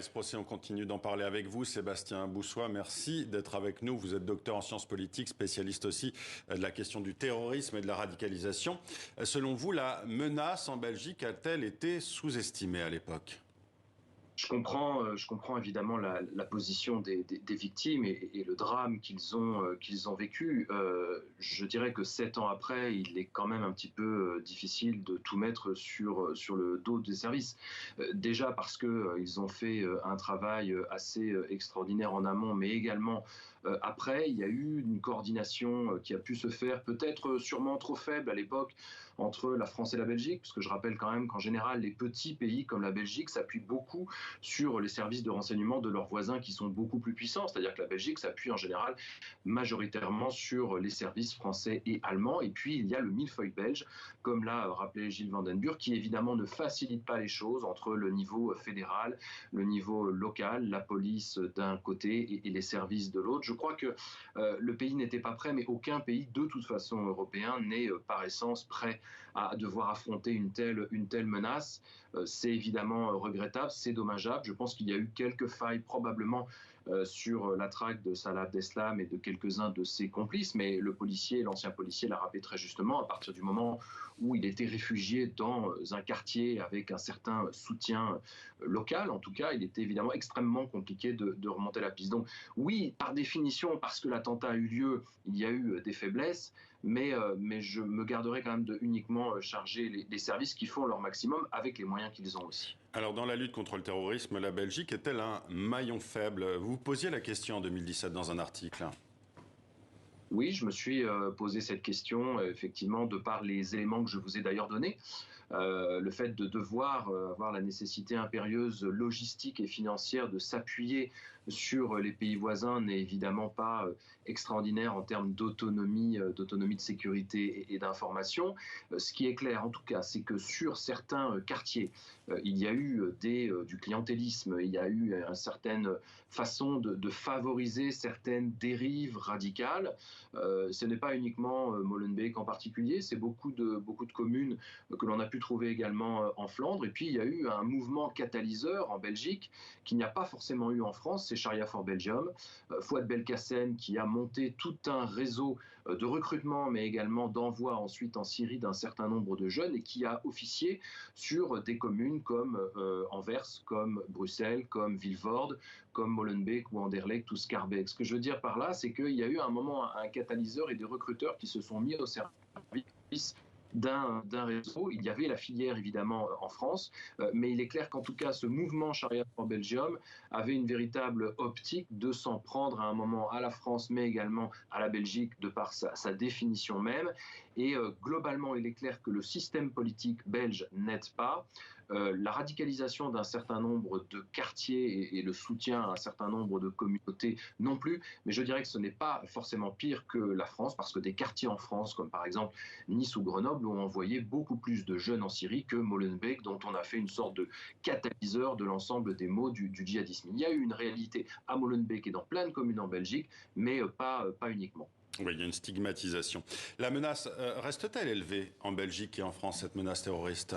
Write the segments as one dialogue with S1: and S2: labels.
S1: Ce procès, on continue d'en parler avec vous, Sébastien Boussois. Merci d'être avec nous. Vous êtes docteur en sciences politiques, spécialiste aussi de la question du terrorisme et de la radicalisation. Selon vous, la menace en Belgique a-t-elle été sous-estimée à l'époque ?
S2: Je comprends évidemment la position des victimes et le drame qu'ils ont vécu. Je dirais que 7 ans après, il est quand même un petit peu difficile de tout mettre sur le dos des services. Déjà parce qu'ils ont fait un travail assez extraordinaire en amont, mais également après, il y a eu une coordination qui a pu se faire, peut-être sûrement trop faible à l'époque, entre la France et la Belgique, parce que je rappelle quand même qu'en général, les petits pays comme la Belgique s'appuient beaucoup sur les services de renseignement de leurs voisins qui sont beaucoup plus puissants. C'est-à-dire que la Belgique s'appuie en général majoritairement sur les services français et allemands. Et puis, il y a le millefeuille belge, comme l'a rappelé Gilles Vandenburg, qui évidemment ne facilite pas les choses entre le niveau fédéral, le niveau local, la police d'un côté et les services de l'autre. Je crois que le pays n'était pas prêt, mais aucun pays, de toute façon européen, n'est par essence prêt à devoir affronter une telle menace. C'est évidemment regrettable, c'est dommageable. Je pense qu'il y a eu quelques failles probablement sur la traque de Salah Abdeslam et de quelques-uns de ses complices, mais l'ancien policier l'a rappelé très justement, à partir du moment où il était réfugié dans un quartier avec un certain soutien local, en tout cas, il était évidemment extrêmement compliqué de remonter la piste. Donc oui, par définition, parce que l'attentat a eu lieu, il y a eu des faiblesses, mais je me garderai quand même de uniquement charger les services qui font leur maximum avec les moyens qu'ils ont aussi.
S1: Alors, dans la lutte contre le terrorisme, la Belgique est-elle un maillon faible ? Vous posiez la question en 2017 dans un article.
S2: Oui, je me suis posé cette question, effectivement, de par les éléments que je vous ai d'ailleurs donnés. Le fait de devoir avoir la nécessité impérieuse logistique et financière de s'appuyer sur les pays voisins n'est évidemment pas extraordinaire en termes d'autonomie de sécurité et d'information. Ce qui est clair, en tout cas, c'est que sur certains quartiers, il y a eu du clientélisme, il y a eu une certaine façon de favoriser certaines dérives radicales. Ce n'est pas uniquement Molenbeek en particulier, c'est beaucoup de communes que l'on a pu trouver également en Flandre. Et puis il y a eu un mouvement catalyseur en Belgique qu'il n'y a pas forcément eu en France, c'est Sharia for Belgium. Fouad Belkacem qui a monté tout un réseau de recrutement mais également d'envoi ensuite en Syrie d'un certain nombre de jeunes et qui a officié sur des communes comme Anvers, comme Bruxelles, comme Vilvoorde, comme Molenbeek ou Anderlecht ou Schaerbeek. Ce que je veux dire par là, c'est qu'il y a eu à un moment un catalyseur et des recruteurs qui se sont mis au service d'un réseau. Il y avait la filière évidemment en France, mais il est clair qu'en tout cas ce mouvement Sharia for Belgium avait une véritable optique de s'en prendre à un moment à la France mais également à la Belgique de par sa définition même. Et globalement il est clair que le système politique belge n'aide pas. La radicalisation d'un certain nombre de quartiers et le soutien à un certain nombre de communautés non plus, mais je dirais que ce n'est pas forcément pire que la France, parce que des quartiers en France, comme par exemple Nice ou Grenoble, ont envoyé beaucoup plus de jeunes en Syrie que Molenbeek, dont on a fait une sorte de catalyseur de l'ensemble des maux du djihadisme. Il y a eu une réalité à Molenbeek et dans plein de communes en Belgique, mais pas uniquement.
S1: Oui, il y a une stigmatisation. La menace reste-t-elle élevée en Belgique et en France, cette menace terroriste ?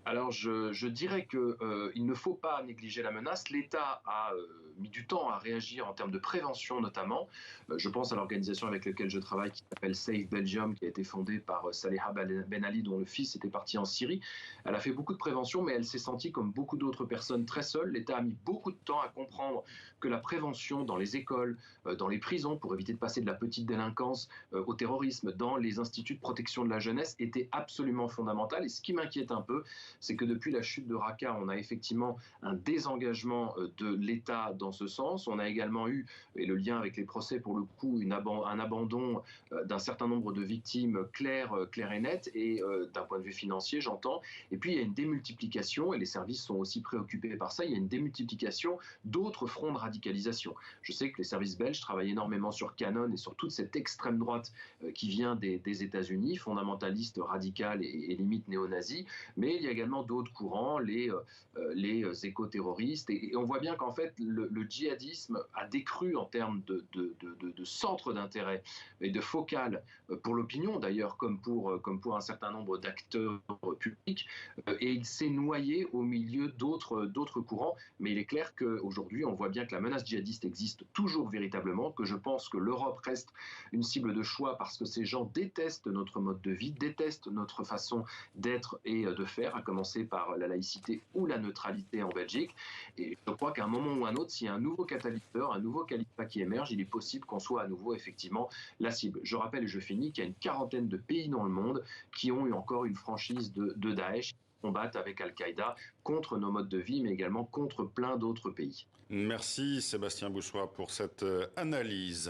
S2: Alors je dirais qu'il ne faut pas négliger la menace. L'État a mis du temps à réagir en termes de prévention notamment. Je pense à l'organisation avec laquelle je travaille qui s'appelle Safe Belgium, qui a été fondée par Saleha Ben Ali, dont le fils était parti en Syrie. Elle a fait beaucoup de prévention, mais elle s'est sentie comme beaucoup d'autres personnes très seule. L'État a mis beaucoup de temps à comprendre que la prévention dans les écoles, dans les prisons, pour éviter de passer de la petite délinquance au terrorisme, dans les instituts de protection de la jeunesse, était absolument fondamentale. Et ce qui m'inquiète un peu, c'est que depuis la chute de Raqqa, on a effectivement un désengagement de l'État dans ce sens. On a également eu, et le lien avec les procès pour le coup, un abandon d'un certain nombre de victimes clair et net, et d'un point de vue financier, j'entends. Et puis il y a une démultiplication, et les services sont aussi préoccupés par ça, il y a une démultiplication d'autres fronts de radicalisation. Je sais que les services belges travaillent énormément sur Canon et sur toute cette extrême droite qui vient des États-Unis, fondamentaliste, radicale et limite néo-nazie, mais il y a également également d'autres courants, les éco-terroristes. Et on voit bien qu'en fait, le djihadisme a décru en termes de centre d'intérêt et de focale pour l'opinion, d'ailleurs, comme pour un certain nombre d'acteurs publics. Et il s'est noyé au milieu d'autres courants. Mais il est clair qu'aujourd'hui, on voit bien que la menace djihadiste existe toujours véritablement, que je pense que l'Europe reste une cible de choix parce que ces gens détestent notre mode de vie, détestent notre façon d'être et de faire, à commencer par la laïcité ou la neutralité en Belgique. Et je crois qu'à un moment ou un autre, s'il y a un nouveau catalyseur, un nouveau califat qui émerge, il est possible qu'on soit à nouveau effectivement la cible. Je rappelle et je finis qu'il y a une quarantaine de pays dans le monde qui ont eu encore une franchise de Daesh, qui combattent avec Al-Qaïda contre nos modes de vie, mais également contre plein d'autres pays.
S1: Merci Sébastien Boussois pour cette analyse.